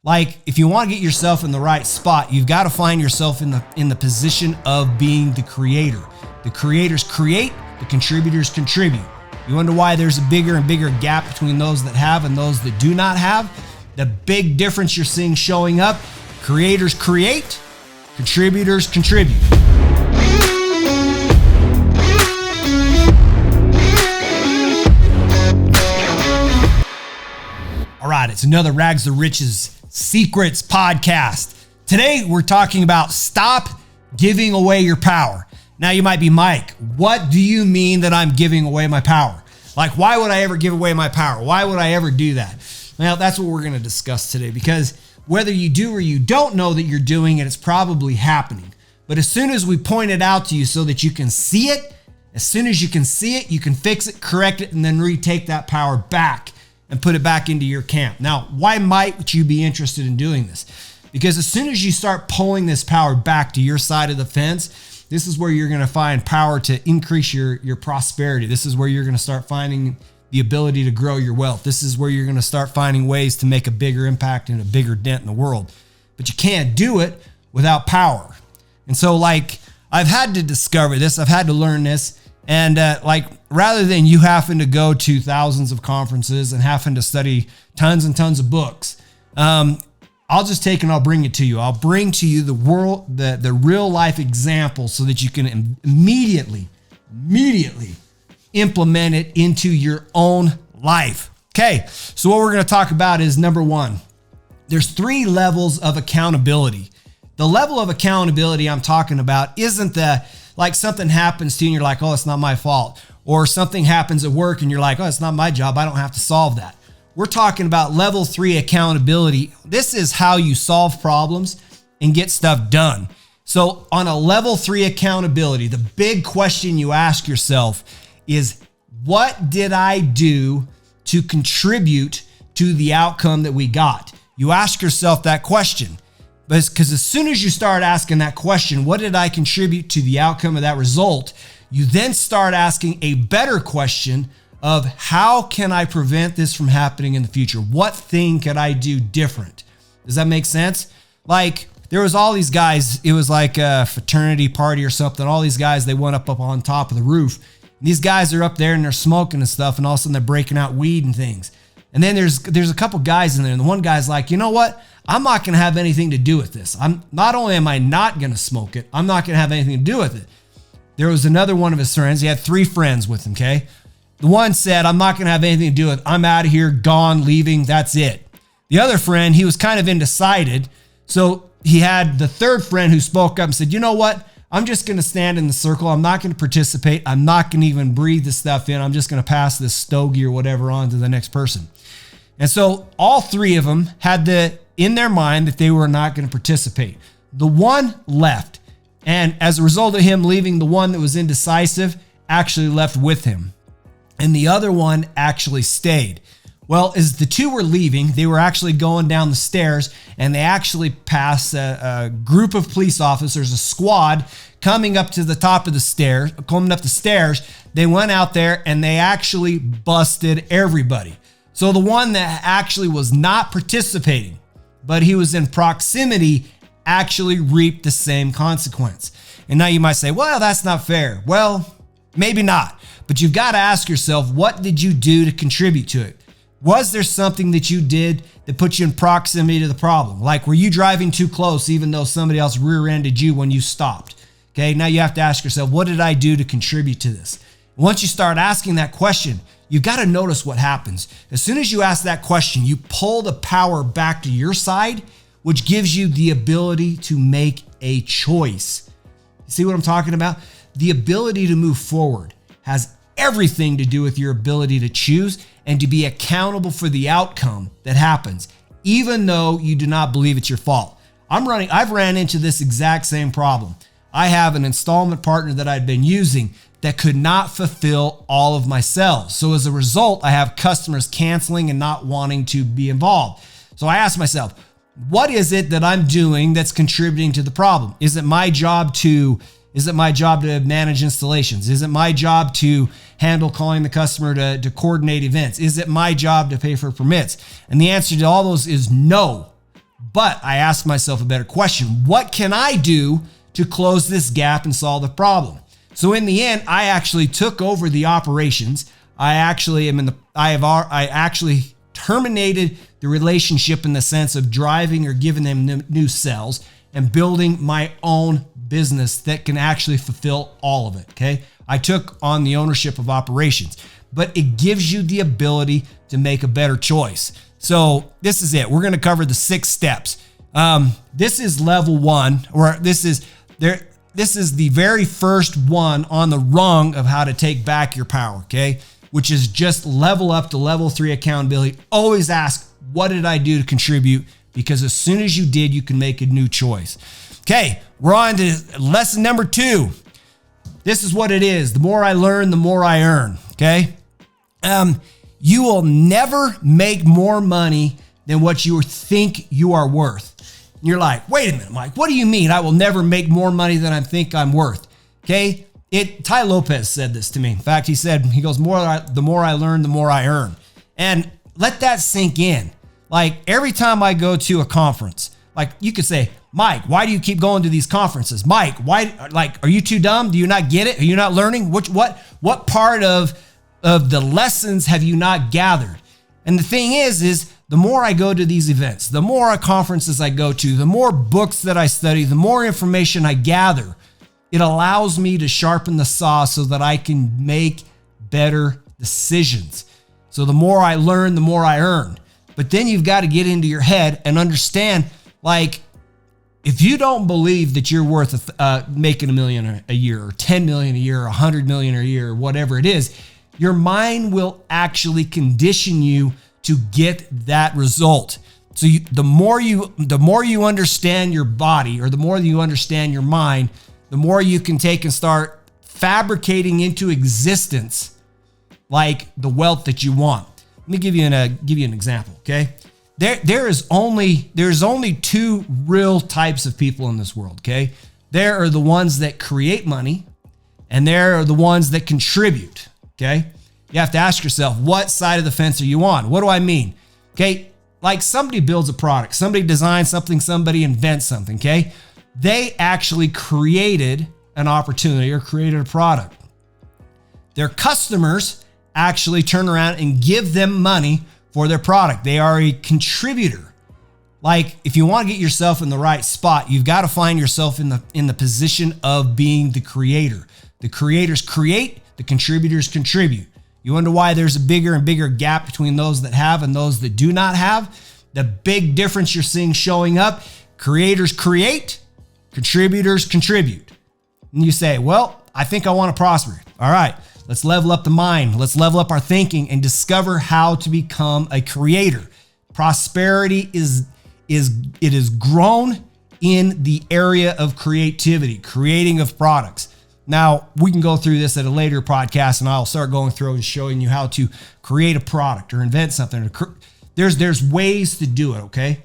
Like, if you want to get yourself in the right spot, you've got to find yourself in the position of being the creator. The creators create, the contributors contribute. You wonder why there's a bigger and bigger gap between those that have and those that do not have? The big difference you're seeing showing up: creators create, contributors contribute. All right, it's another Rags to Riches Secrets podcast. Today, we're talking about stop giving away your power. Now, you might be, Mike, what do you mean that I'm giving away my power? Like, why would I ever give away my power? Why would I ever do that? Well, that's what we're going to discuss today, because whether you do or you don't know that you're doing it, it's probably happening. But as soon as we point it out to you so that you can see it, as soon as you can see it, you can fix it, correct it, and then retake that power back and put it back into your camp. Now, why might you be interested in doing this? Because as soon as you start pulling this power back to your side of the fence, this is where you're going to find power to increase your prosperity. This is where you're going to start finding the ability to grow your wealth. This is where you're going to start finding ways to make a bigger impact and a bigger dent in the world. But you can't do it without power. And so, like, I've had to discover this. I've had to learn this. And rather than you having to go to thousands of conferences and having to study tons and tons of books, I'll just take and I'll bring it to you. I'll bring to you the real life example so that you can immediately implement it into your own life. Okay, so what we're going to talk about is, number one, there's 3 levels of accountability. The level of accountability I'm talking about isn't like something happens to you and you're like, oh, it's not my fault. Or something happens at work and you're like, oh, it's not my job, I don't have to solve that. We're talking about level 3 accountability. This is how you solve problems and get stuff done. So on a level 3 accountability, the big question you ask yourself is, what did I do to contribute to the outcome that we got? You ask yourself that question. Because as soon as you start asking that question, what did I contribute to the outcome of that result? You then start asking a better question of, how can I prevent this from happening in the future? What thing could I do different? Does that make sense? Like, there was all these guys, it was like a fraternity party or something. All these guys, they went up on top of the roof. And these guys are up there and they're smoking and stuff, and all of a sudden they're breaking out weed and things. And then there's a couple guys in there, and the one guy's like, you know what? I'm not going to have anything to do with this. Not only am I not going to smoke it, I'm not going to have anything to do with it. There was another one of his friends. He had 3 friends with him, okay? The one said, I'm not going to have anything to do with it. I'm out of here, gone, leaving, that's it. The other friend, he was kind of undecided. So he had the third friend who spoke up and said, you know what? I'm just going to stand in the circle. I'm not going to participate. I'm not going to even breathe this stuff in. I'm just going to pass this stogie or whatever on to the next person. And so all 3 of them had in their mind that they were not going to participate. The one left. And as a result of him leaving, the one that was indecisive actually left with him. And the other one actually stayed. Well, as the 2 were leaving, they were actually going down the stairs, and they actually passed a group of police officers, a squad, coming up to the top of the stairs, coming up the stairs. They went out there and they actually busted everybody. So the one that actually was not participating, but he was in proximity, actually reaped the same consequence. And now you might say, well, that's not fair. Well, maybe not. But you've got to ask yourself, what did you do to contribute to it? Was there something that you did that put you in proximity to the problem? Like, were you driving too close even though somebody else rear-ended you when you stopped? Okay, now you have to ask yourself, what did I do to contribute to this? Once you start asking that question, you've got to notice what happens. As soon as you ask that question, you pull the power back to your side, which gives you the ability to make a choice. See what I'm talking about? The ability to move forward has everything to do with your ability to choose and to be accountable for the outcome that happens, even though you do not believe it's your fault. I've ran into this exact same problem. I have an installment partner that I'd been using that could not fulfill all of my sales. So as a result, I have customers canceling and not wanting to be involved. So I asked myself, what is it that I'm doing that's contributing to the problem? Is it my job to manage installations? Is it my job to handle calling the customer to coordinate events? Is it my job to pay for permits? And the answer to all those is no. But I asked myself a better question. What can I do to close this gap and solve the problem? So in the end, I actually took over the operations. I actually terminated the relationship in the sense of driving or giving them new sales and building my own business that can actually fulfill all of it, okay? I took on the ownership of operations, but it gives you the ability to make a better choice. So this is it. We're going to cover the 6 steps. This is level 1, or this is the very first one on the rung of how to take back your power, okay? Which is just level up to level 3 accountability. Always ask, what did I do to contribute? Because as soon as you did, you can make a new choice. Okay, we're on to lesson number 2. This is what it is. The more I learn, the more I earn, okay? You will never make more money than what you think you are worth. And you're like, wait a minute, Mike, what do you mean I will never make more money than I think I'm worth? Okay, Tai Lopez said this to me. In fact, he goes, the more I learn, the more I earn. And let that sink in. Like every time I go to a conference, like you could say, Mike, why do you keep going to these conferences? Mike, why, like, are you too dumb? Do you not get it? Are you not learning? What part of the lessons have you not gathered? And the thing is the more I go to these events, the more conferences I go to, the more books that I study, the more information I gather, it allows me to sharpen the saw so that I can make better decisions. So the more I learn, the more I earn. But then you've got to get into your head and understand, like, if you don't believe that you're worth making $1 million a year, or 10 million a year, or 100 million a year, or whatever it is, your mind will actually condition you to get that result. So the more you understand your body, or the more you understand your mind, the more you can take and start fabricating into existence like the wealth that you want. Let me give you an example, okay? There's only 2 real types of people in this world, okay? There are the ones that create money, and there are the ones that contribute, okay? You have to ask yourself, what side of the fence are you on? What do I mean? Okay, like somebody builds a product, somebody designs something, somebody invents something, okay? They actually created an opportunity or created a product. Their customers actually turn around and give them money for their product. They are a contributor. Like if you want to get yourself in the right spot, you've got to find yourself in the position of being the creator. The creators create, the contributors contribute. You wonder why there's a bigger and bigger gap between those that have and those that do not have? The big difference you're seeing showing up, creators create, contributors contribute. And you say, well, I think I want to prosper. All right, let's level up the mind. Let's level up our thinking and discover how to become a creator. Prosperity is grown in the area of creativity, creating of products. Now, we can go through this at a later podcast, and I'll start going through and showing you how to create a product or invent something. There's ways to do it, okay?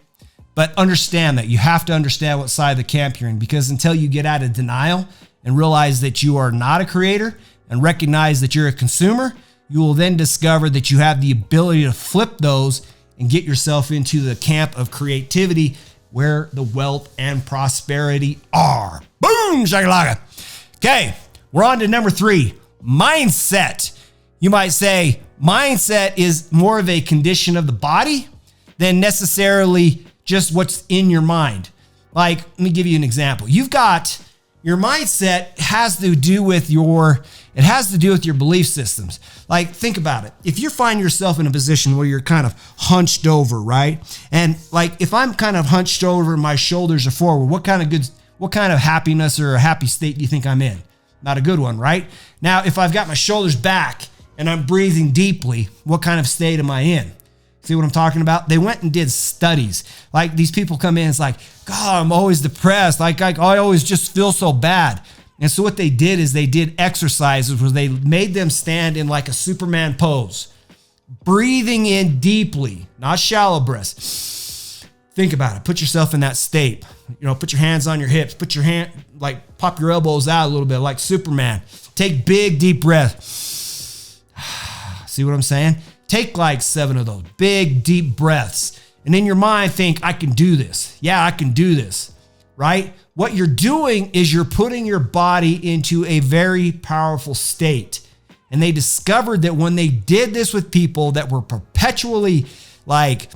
But understand that you have to understand what side of the camp you're in, because until you get out of denial and realize that you are not a creator and recognize that you're a consumer, you will then discover that you have the ability to flip those and get yourself into the camp of creativity where the wealth and prosperity are. Boom, shakalaka. Okay, we're on to number 3, mindset. You might say mindset is more of a condition of the body than necessarily just what's in your mind. Like, let me give you an example. You've got your mindset has to do with your belief systems. Like, think about it. If you find yourself in a position where you're kind of hunched over, right? And like, if I'm kind of hunched over and my shoulders are forward, what kind of happiness or a happy state do you think I'm in? Not a good one, right? Now, if I've got my shoulders back and I'm breathing deeply, what kind of state am I in? See what I'm talking about? They went and did studies. Like, these people come in, it's like, God, I'm always depressed. Like I always just feel so bad. And so what they did is they did exercises where they made them stand in like a Superman pose, breathing in deeply, not shallow breaths. Think about it. Put yourself in that state. Put your hands on your hips. Put your hand, like pop your elbows out a little bit like Superman. Take big, deep breaths. See what I'm saying? Take like 7 of those big, deep breaths. and in your mind think, I can do this. Yeah, I can do this, right? What you're doing is you're putting your body into a very powerful state. And they discovered that when they did this with people that were perpetually like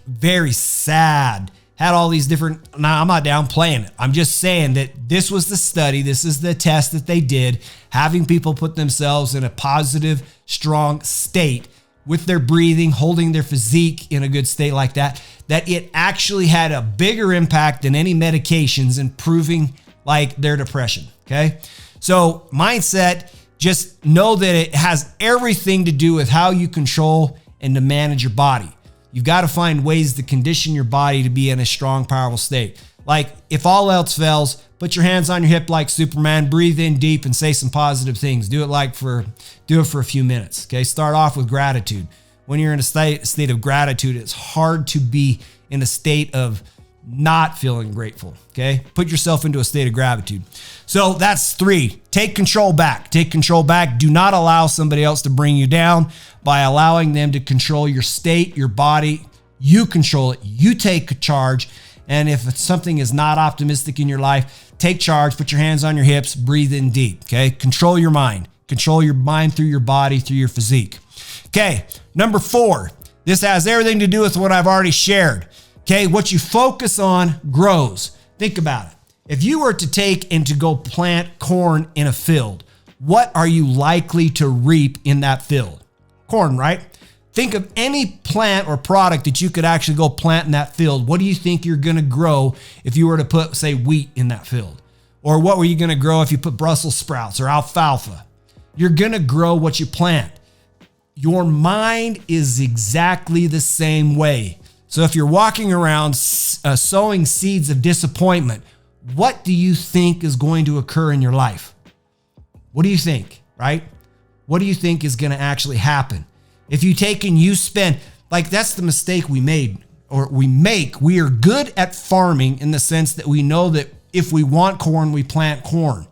very sad, had all these different, now I'm not downplaying it. I'm just saying that this was the study. This is the test that they did, having people put themselves in a positive, strong state with their breathing, holding their physique in a good state like that, that it actually had a bigger impact than any medications improving like their depression. Okay. So mindset, just know that it has everything to do with how you control and to manage your body. You've got to find ways to condition your body to be in a strong, powerful state. Like if all else fails, put your hands on your hip like Superman, breathe in deep and say some positive things. Do it for a few minutes. Okay. Start off with gratitude. When you're in a state of gratitude, it's hard to be in a state of not feeling grateful. Okay. Put yourself into a state of gratitude. So that's 3. Take control back. Take control back. Do not allow somebody else to bring you down by allowing them to control your state, your body. You control it. You take charge. And if something is not optimistic in your life, take charge, put your hands on your hips, breathe in deep. Okay. Control your mind. Control your mind through your body, through your physique. Okay. Number 4. This has everything to do with what I've already shared. Okay. What you focus on grows. Think about it. If you were to take and to go plant corn in a field, what are you likely to reap in that field? Corn, right? Think of any plant or product that you could actually go plant in that field. What do you think you're going to grow if you were to put, say, wheat in that field? Or what were you going to grow if you put Brussels sprouts or alfalfa? You're going to grow what you plant. Your mind is exactly the same way. So if you're walking around sowing seeds of disappointment, what do you think is going to occur in your life? What do you think, right? What do you think is going to actually happen? If you take and you spend, like that's the mistake we made or we make. We are good at farming in the sense that we know that if we want corn, we plant corn.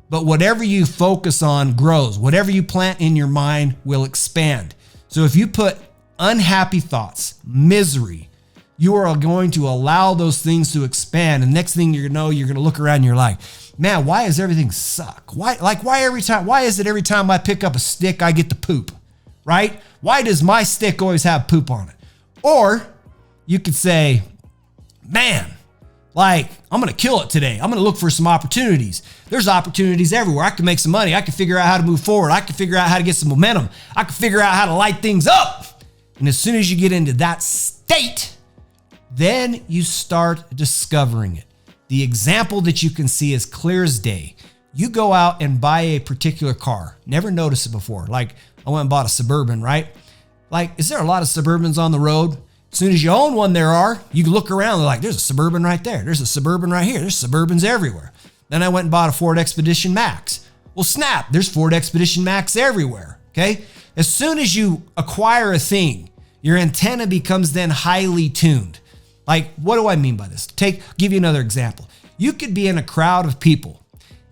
But whatever you focus on grows. Whatever you plant in your mind will expand. So if you put unhappy thoughts, misery, you are going to allow those things to expand. And next thing you know, you're going to look around and you're like, man, why does everything suck? Why is it every time I pick up a stick, I get to poop, right? Why does my stick always have poop on it? Or you could say, man, like I'm going to kill it today. I'm going to look for some opportunities. There's opportunities everywhere. I can make some money. I can figure out how to move forward. I can figure out how to get some momentum. I can figure out how to light things up. And as soon as you get into that state, then you start discovering it. The example that you can see is clear as day. You go out and buy a particular car. Never noticed it before. Like I went and bought a Suburban, right? Like, is there a lot of Suburbans on the road? As soon as you own one, there are. You can look around, they're like, there's a Suburban right there. There's a Suburban right here. There's Suburbans everywhere. Then I went and bought a Ford Expedition Max. Well, snap, there's Ford Expedition Max everywhere, okay? As soon as you acquire a thing, your antenna becomes then highly tuned. Like, what do I mean by this? Give you another example. You could be in a crowd of people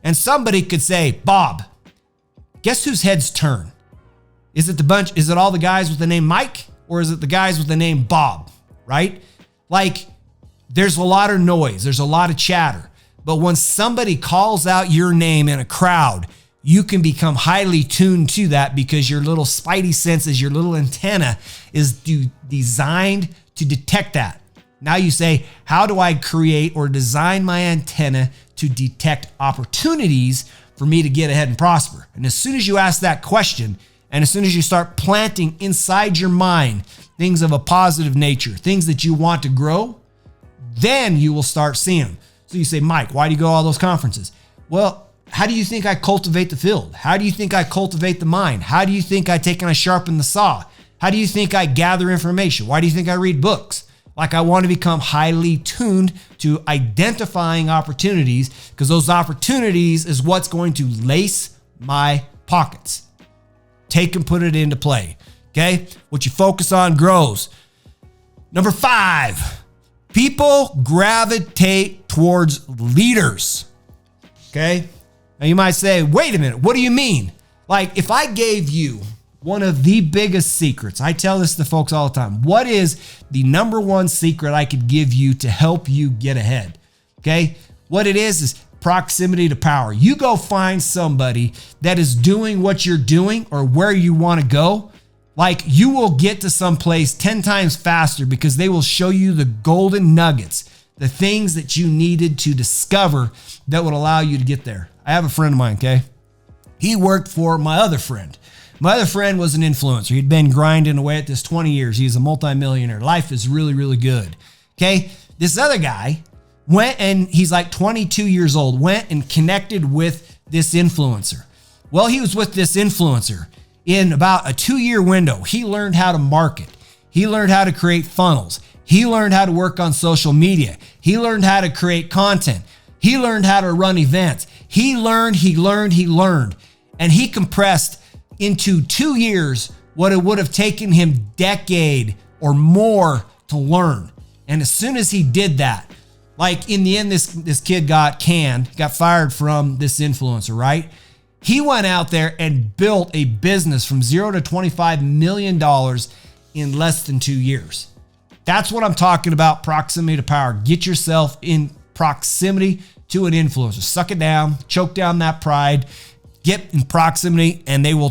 and somebody could say, Bob, guess whose heads turn? Is it all the guys with the name Mike or is it the guys with the name Bob, right? Like there's a lot of noise. There's a lot of chatter. But when somebody calls out your name in a crowd, you can become highly tuned to that because your little spidey senses, your little antenna is designed to detect that. Now you say, how do I create or design my antenna to detect opportunities for me to get ahead and prosper? And as soon as you ask that question, and as soon as you start planting inside your mind things of a positive nature, things that you want to grow, then you will start seeing them. So you say, Mike, why do you go to all those conferences? Well, how do you think I cultivate the field? How do you think I cultivate the mind? How do you think I take and I sharpen the saw? How do you think I gather information? Why do you think I read books? Like I want to become highly tuned to identifying opportunities because those opportunities is what's going to lace my pockets. Take and put it into play. Okay. What you focus on grows. Number 5, people gravitate towards leaders. Okay. Now you might say, wait a minute. What do you mean? Like if I gave you one of the biggest secrets. I tell this to folks all the time. What is the number one secret I could give you to help you get ahead? Okay. What it is proximity to power. You go find somebody that is doing what you're doing or where you want to go. Like, you will get to some place 10 times faster because they will show you the golden nuggets, the things that you needed to discover that would allow you to get there. I have a friend of mine, okay? He worked for my other friend. My other friend was an influencer. He'd been grinding away at this 20 years. He's a multimillionaire. Life is really, really good. Okay. This other guy went, and he's like 22 years old, went and connected with this influencer. Well, he was with this influencer in about a 2-year window. He learned how to market. He learned how to create funnels. He learned how to work on social media. He learned how to create content. He learned how to run events. He learned. And he compressed into 2 years what it would have taken him a decade or more to learn. And as soon as he did that, like, in the end, this kid got fired from this influencer, right? He went out there and built a business from $0 to $25 million in less than 2 years. That's what I'm talking about, proximity to power. Get yourself in proximity to an influencer. Suck it down, choke down that pride, get in proximity, and they will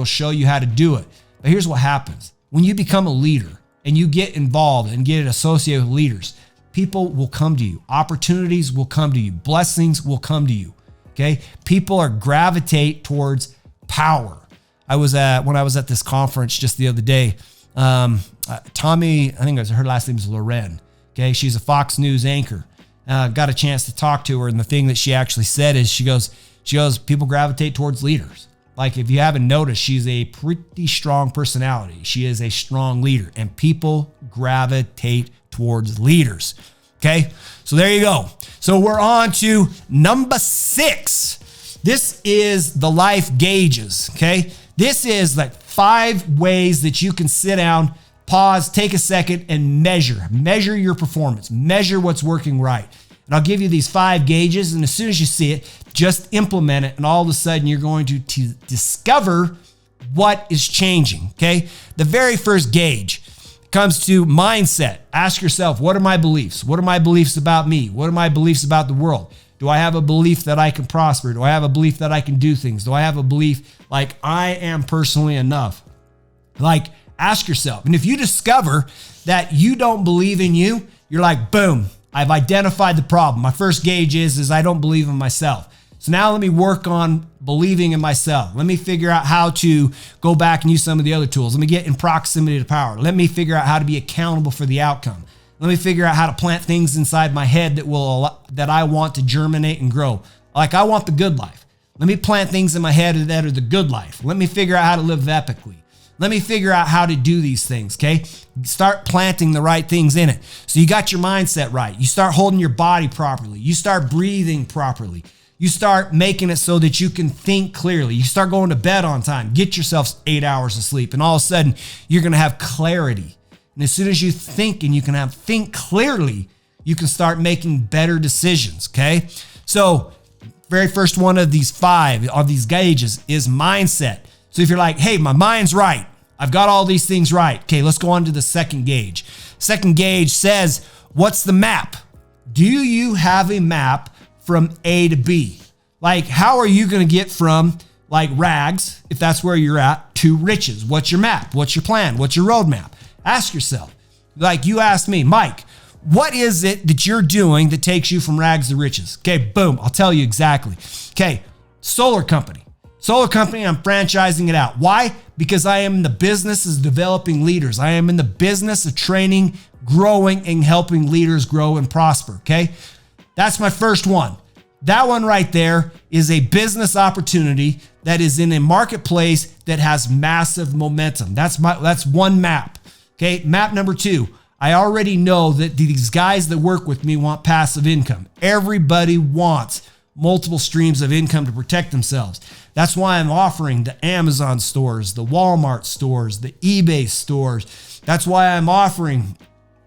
show you how to do it. But here's what happens. When you become a leader and you get involved and get associated with leaders, people will come to you. Opportunities will come to you. Blessings will come to you. Okay. People are gravitate towards power. When I was at this conference just the other day, Tommy, I think her last name is Loren. Okay. She's a Fox News anchor. Got a chance to talk to her. And the thing that she actually said is she goes, people gravitate towards leaders. Like, if you haven't noticed, she's a pretty strong personality. She is a strong leader, and people gravitate towards leaders. Okay. So there you go. So we're on to number 6. This is the life gauges. Okay. This is like 5 ways that you can sit down, pause, take a second, and measure your performance, measure what's working right. And I'll give you these 5 gauges. And as soon as you see it, just implement it. And all of a sudden you're going to discover what is changing. Okay. The very first gauge comes to mindset. Ask yourself, what are my beliefs? What are my beliefs about me? What are my beliefs about the world? Do I have a belief that I can prosper? Do I have a belief that I can do things? Do I have a belief like I am personally enough? Like, ask yourself. And if you discover that you don't believe in you, you're like, boom, I've identified the problem. My first gauge is I don't believe in myself. So now let me work on believing in myself. Let me figure out how to go back and use some of the other tools. Let me get in proximity to power. Let me figure out how to be accountable for the outcome. Let me figure out how to plant things inside my head that I want to germinate and grow. Like, I want the good life. Let me plant things in my head that are the good life. Let me figure out how to live epically. Let me figure out how to do these things, okay? Start planting the right things in it. So you got your mindset right. You start holding your body properly. You start breathing properly. You start making it so that you can think clearly. You start going to bed on time. Get yourself 8 hours of sleep. And all of a sudden, you're going to have clarity. And as soon as you think and you can think clearly, you can start making better decisions, okay? So very first one of these 5 of these gauges is mindset. So if you're like, hey, my mind's right, I've got all these things right. Okay, let's go on to the second gauge. Second gauge says, what's the map? Do you have a map from A to B? Like, how are you going to get from like rags, if that's where you're at, to riches? What's your map? What's your plan? What's your roadmap? Ask yourself. Like, you asked me, Mike, what is it that you're doing that takes you from rags to riches? Okay, boom, I'll tell you exactly. Okay, solar company. Solar company, I'm franchising it out. Why? Because I am in the business of developing leaders. I am in the business of training, growing, and helping leaders grow and prosper, okay? That's my first one. That one right there is a business opportunity that is in a marketplace that has massive momentum. That's one map. Okay, map number 2. I already know that these guys that work with me want passive income. Everybody wants multiple streams of income to protect themselves. That's why I'm offering the Amazon stores, the Walmart stores, the eBay stores. That's why I'm offering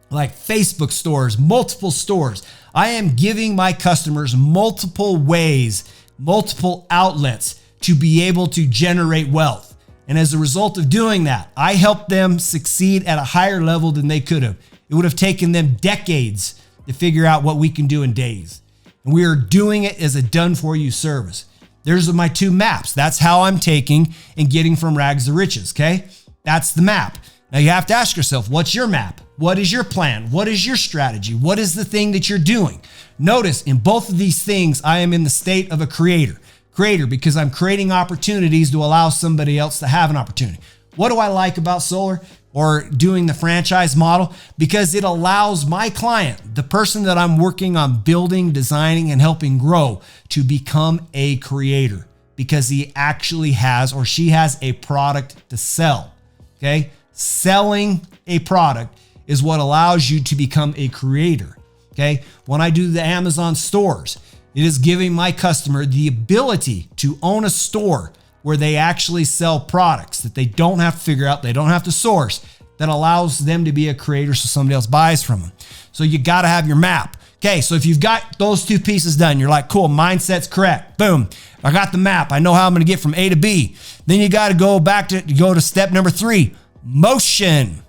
like Facebook stores, multiple stores. I am giving my customers multiple ways, multiple outlets to be able to generate wealth. And as a result of doing that, I helped them succeed at a higher level than they could have. It would have taken them decades to figure out what we can do in days. And we are doing it as a done-for-you service. There's my 2 maps. That's how I'm taking and getting from rags to riches, okay? That's the map. Now you have to ask yourself, what's your map? What is your plan? What is your strategy? What is the thing that you're doing? Notice in both of these things, I am in the state of a creator. Creator because I'm creating opportunities to allow somebody else to have an opportunity. What do I like about solar or doing the franchise model? Because it allows my client, the person that I'm working on building, designing, and helping grow, to become a creator because he actually has or she has a product to sell, okay? Selling a product is what allows you to become a creator, okay? When I do the Amazon stores, it is giving my customer the ability to own a store where they actually sell products that they don't have to figure out, they don't have to source, that allows them to be a creator so somebody else buys from them. So you got to have your map. Okay, so if you've got those 2 pieces done, you're like, cool, mindset's correct. Boom, I got the map. I know how I'm going to get from A to B. Then you got to go to step number 3, motion.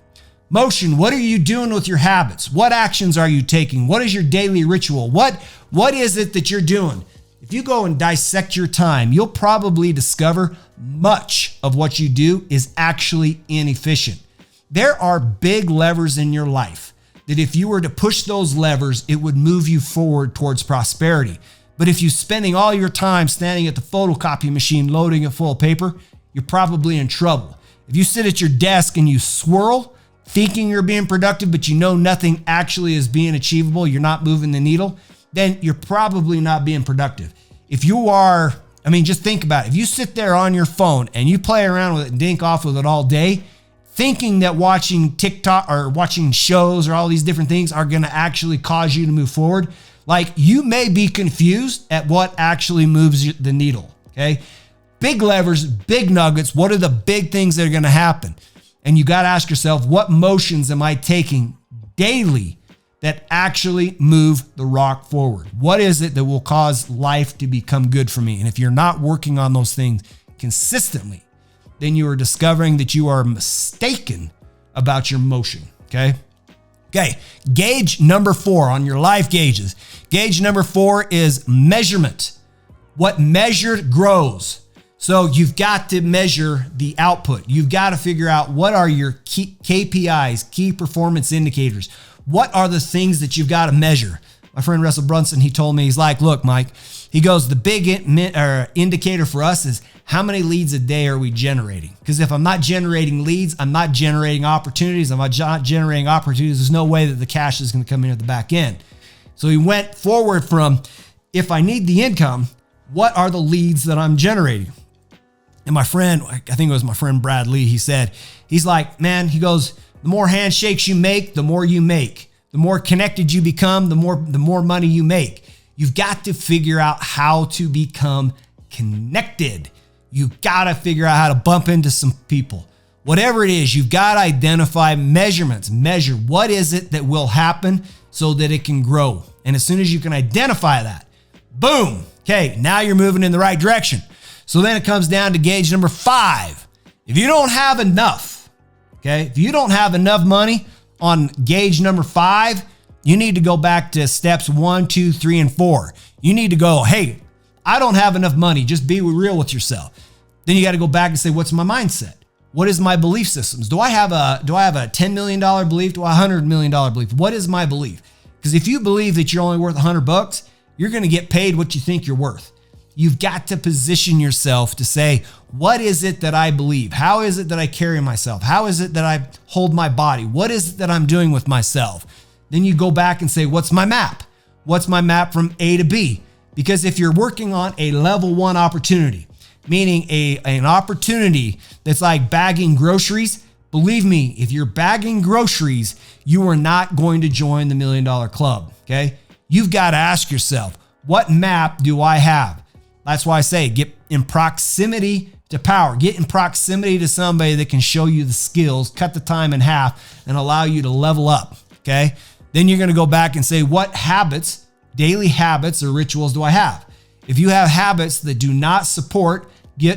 Motion, what are you doing with your habits? What actions are you taking? What is your daily ritual? What is it that you're doing? If you go and dissect your time, you'll probably discover much of what you do is actually inefficient. There are big levers in your life that if you were to push those levers, it would move you forward towards prosperity. But if you're spending all your time standing at the photocopy machine loading it full of paper, you're probably in trouble. If you sit at your desk and you swirl, thinking you're being productive, but you know nothing actually is being achievable, you're not moving the needle, then you're probably not being productive. If you are, just think about it. If you sit there on your phone and you play around with it and dink off with it all day, thinking that watching TikTok or watching shows or all these different things are going to actually cause you to move forward, like you may be confused at what actually moves the needle, okay? Big levers, big nuggets. What are the big things that are going to happen? And you got to ask yourself, what motions am I taking daily that actually move the rock forward? What is it that will cause life to become good for me? And if you're not working on those things consistently, then you are discovering that you are mistaken about your motion, okay? Okay, gauge number 4 on your life gauges. Gauge number 4 is measurement. What measured grows. So you've got to measure the output. You've got to figure out what are your key KPIs, key performance indicators. What are the things that you've got to measure? My friend Russell Brunson, he told me, he's like, look, Mike, he goes, the big indicator for us is how many leads a day are we generating? Because if I'm not generating leads, I'm not generating opportunities. I'm not generating opportunities. There's no way that the cash is going to come in at the back end. So he went forward from, if I need the income, what are the leads that I'm generating? And my friend, I think it was my friend Brad Lee, he said, he's like, man, he goes, the more handshakes you make, the more you make. The more connected you become, the more money you make. You've got to figure out how to become connected. You've got to figure out how to bump into some people. Whatever it is, you've got to identify measurements. Measure what is it that will happen so that it can grow. And as soon as you can identify that, boom, okay, now you're moving in the right direction. So then it comes down to gauge number 5. If you don't have enough, okay, if you don't have enough money on gauge number 5, you need to go back to steps 1, 2, 3, and 4. You need to go, hey, I don't have enough money. Just be real with yourself. Then you got to go back and say, what's my mindset? What is my belief systems? Do I have a $10 million belief? Do I have a $100 million belief? What is my belief? Because if you believe that you're only worth $100, you're going to get paid what you think you're worth. You've got to position yourself to say, what is it that I believe? How is it that I carry myself? How is it that I hold my body? What is it that I'm doing with myself? Then you go back and say, what's my map? What's my map from A to B? Because if you're working on a level 1 opportunity, meaning an opportunity that's like bagging groceries, believe me, if you're bagging groceries, you are not going to join the $1 Million Club, okay? You've got to ask yourself, what map do I have? That's why I say get in proximity to power. Get in proximity to somebody that can show you the skills, cut the time in half, and allow you to level up, okay? Then you're going to go back and say, what habits, daily habits or rituals do I have? If you have habits that do not support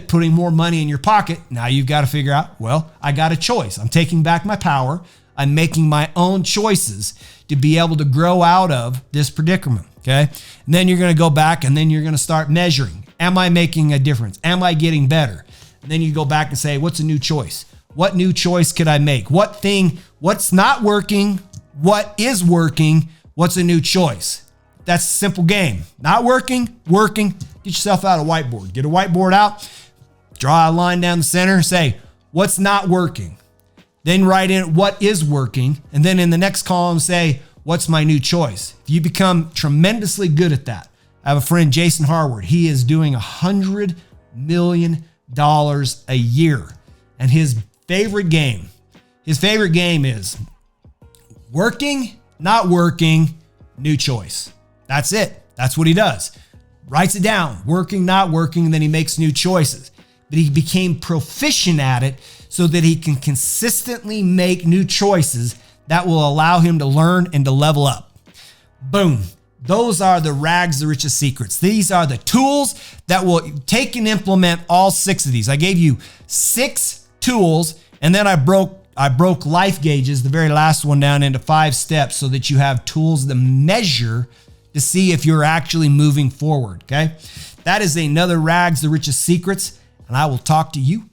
putting more money in your pocket. Now you've got to figure out, well, I got a choice. I'm taking back my power. I'm making my own choices to be able to grow out of this predicament. Okay. And then you're going to go back and then you're going to start measuring. Am I making a difference? Am I getting better? And then you go back and say, what's a new choice? What new choice could I make? What's not working? What is working? What's a new choice? That's a simple game. Not working, working. Get yourself out a whiteboard. Get a whiteboard out. Draw a line down the center. Say, what's not working? Then write in what is working. And then in the next column, say, what's my new choice? If you become tremendously good at that. I have a friend, Jason Harward. He is doing $100 million a year. And his favorite game is working, not working, new choice. That's it. That's what he does. Writes it down, working, not working, and then he makes new choices. But he became proficient at it so that he can consistently make new choices that will allow him to learn and to level up. Boom. Those are the rags to riches secrets. These are the tools that will take and implement all 6 of these. I gave you 6 tools, and then I broke life gauges, the very last one, down into 5 steps so that you have tools to measure to see if you're actually moving forward, okay? That is another rags to riches secrets, and I will talk to you